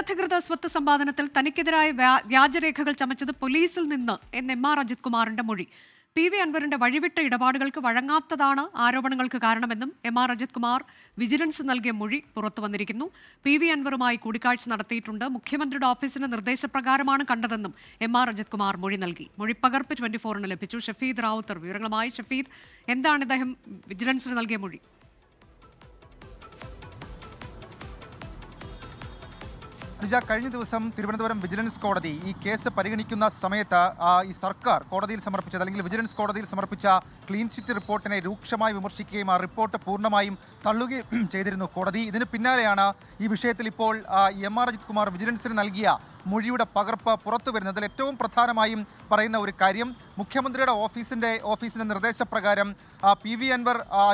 അനധികൃത സ്വത്ത് സമ്പാദനത്തിൽ തനിക്കെതിരായ വ്യാജരേഖകൾ ചമച്ചത് പോലീസിൽ നിന്ന് എന്ന് എം ആർ അജിത് കുമാറിന്റെ മൊഴി. PV അൻവറിന്റെ വഴിവിട്ട ഇടപാടുകൾക്ക് വഴങ്ങാത്തതാണ് ആരോപണങ്ങൾക്ക് കാരണമെന്നും M R Ajith Kumar vigilance നൽകിയ മൊഴി പുറത്തുവന്നിരിക്കുന്നു. PV അൻവറുമായി കൂടിക്കാഴ്ച നടത്തിയിട്ടുണ്ട്. മുഖ്യമന്ത്രിയുടെ ഓഫീസിന്റെ നിർദ്ദേശപ്രകാരമാണ് കണ്ടതെന്നും എം ആർ അജിത് കുമാർ മൊഴി നൽകി. മൊഴിപ്പകർപ്പ് 24 ലഭിച്ചു. ഷഫീദ് റാവുത്തർ വിവരങ്ങളുമായി. ഷഫീദ്, എന്താണ് ഇദ്ദേഹം വിജിലൻസിന് നൽകിയ മൊഴി? കഴിഞ്ഞ ദിവസം തിരുവനന്തപുരം വിജിലൻസ് കോടതി ഈ കേസ് പരിഗണിക്കുന്ന സമയത്ത് ഈ സർക്കാർ കോടതിയിൽ സമർപ്പിച്ചത് അല്ലെങ്കിൽ വിജിലൻസ് കോടതിയിൽ സമർപ്പിച്ച ക്ലീൻ ചിറ്റ് റിപ്പോർട്ടിനെ രൂക്ഷമായി വിമർശിക്കുകയും ആ റിപ്പോർട്ട് പൂർണ്ണമായും തള്ളുകയും ചെയ്തിരുന്നു കോടതി. ഇതിന് പിന്നാലെയാണ് ഈ വിഷയത്തിൽ ഇപ്പോൾ എം ആർ അജിത് കുമാർ വിജിലൻസിന് നൽകിയ മൊഴിയുടെ പകർപ്പ് പുറത്തു വരുന്നതിൽ ഏറ്റവും പ്രധാനമായും പറയുന്ന ഒരു കാര്യം, മുഖ്യമന്ത്രിയുടെ ഓഫീസിന്റെ നിർദ്ദേശപ്രകാരം PV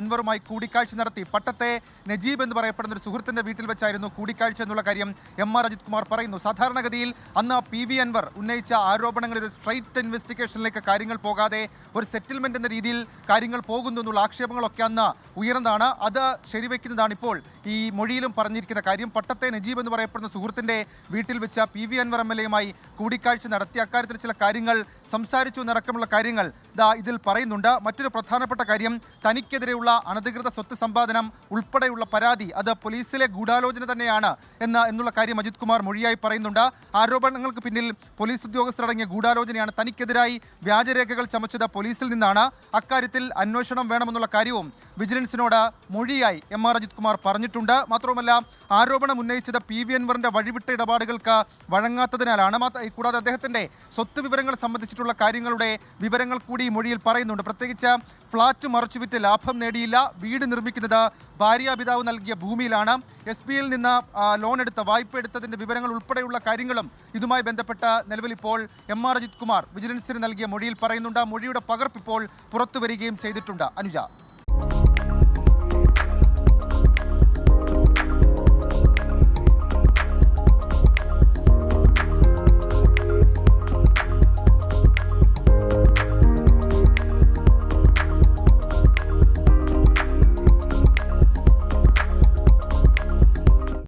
അൻവറുമായി കൂടിക്കാഴ്ച നടത്തി. പട്ടത്തെ നജീബ് എന്ന് പറയപ്പെടുന്ന ഒരു സുഹൃത്തിന്റെ വീട്ടിൽ വെച്ചായിരുന്നു കൂടിക്കാഴ്ച എന്നുള്ള കാര്യം എം ആർ അജിത് കുമാർ പറയുന്നു. സാധാരണഗതിയിൽ അന്ന് PV അൻവർ ഉന്നയിച്ച ആരോപണങ്ങളിൽ ഒരു സ്ട്രൈറ്റ് ഇൻവെസ്റ്റിഗേഷനിലേക്ക് കാര്യങ്ങൾ പോകാതെ ഒരു സെറ്റിൽമെന്റ് എന്ന രീതിയിൽ കാര്യങ്ങൾ പോകുന്നു എന്നുള്ള ആക്ഷേപങ്ങളൊക്കെ അന്ന് ഉയർന്നതാണ്. അത് ശരിവെക്കുന്നതാണ് ഇപ്പോൾ ഈ മൊഴിയിലും പറഞ്ഞിരിക്കുന്ന കാര്യം. പട്ടത്തെ നജീബ് എന്ന് പറയപ്പെടുന്ന സുഹൃത്തിന്റെ വീട്ടിൽ വെച്ച PV അൻവർ MLA കൂടിക്കാഴ്ച നടത്തി അക്കാര്യത്തിൽ ചില കാര്യങ്ങൾ സംസാരിച്ചു എന്നടക്കമുള്ള കാര്യങ്ങൾ ഇതിൽ പറയുന്നുണ്ട്. മറ്റൊരു പ്രധാനപ്പെട്ട കാര്യം, തനിക്കെതിരെയുള്ള അനധികൃത സ്വത്ത് സമ്പാദനം ഉൾപ്പെടെയുള്ള പരാതി അത് പോലീസിലെ ഗൂഢാലോചന തന്നെയാണ് എന്നുള്ള കാര്യം അജിത് കുമാർ മൊഴിയായി പറയുന്നുണ്ട്. ആരോപണങ്ങൾക്ക് പിന്നിൽ പോലീസ് ഉദ്യോഗസ്ഥരടങ്ങിയ ഗൂഢാലോചനയാണ്. തനിക്കെതിരായി വ്യാജരേഖകൾ ചമച്ചത് പോലീസിൽ നിന്നാണ്. അക്കാര്യത്തിൽ അന്വേഷണം വേണമെന്നുള്ള കാര്യവും വിജിലൻസിനോട് മൊഴിയായി എം ആർ അജിത് കുമാർ പറഞ്ഞിട്ടുണ്ട്. മാത്രവുമല്ല, ആരോപണം ഉന്നയിച്ചത് PV അൻവറിന്റെ വഴിവിട്ട ഇടപാടുകൾക്ക് വഴങ്ങാത്തതിനാലാണ്. കൂടാതെ അദ്ദേഹത്തിന്റെ സ്വത്ത് വിവരങ്ങൾ സംബന്ധിച്ചിട്ടുള്ള കാര്യങ്ങളുടെ വിവരങ്ങൾ കൂടി മൊഴിയിൽ പറയുന്നുണ്ട്. പ്രത്യേകിച്ച് ഫ്ളാറ്റ് മറച്ചുവിറ്റ് ലാഭം നേടിയില്ല, വീട് നിർമ്മിക്കുന്നത് ഭാര്യാപിതാവ് നൽകിയ ഭൂമിയിലാണ്, SBIയിൽ നിന്ന് ലോൺ എടുത്ത വായ്പ എടുത്തതിന്റെ വിവരങ്ങൾ ഉൾപ്പെടെയുള്ള കാര്യങ്ങളും ഇതുമായി ബന്ധപ്പെട്ട നിലവിൽ ഇപ്പോൾ എം ആർ അജിത് കുമാർ വിജിലൻസിന് നൽകിയ മൊഴിയിൽ പറയുന്നുണ്ട്. മൊഴിയുടെ പകർപ്പ് ഇപ്പോൾ പുറത്തു വരികയും ചെയ്തിട്ടുണ്ട്. അനുജ.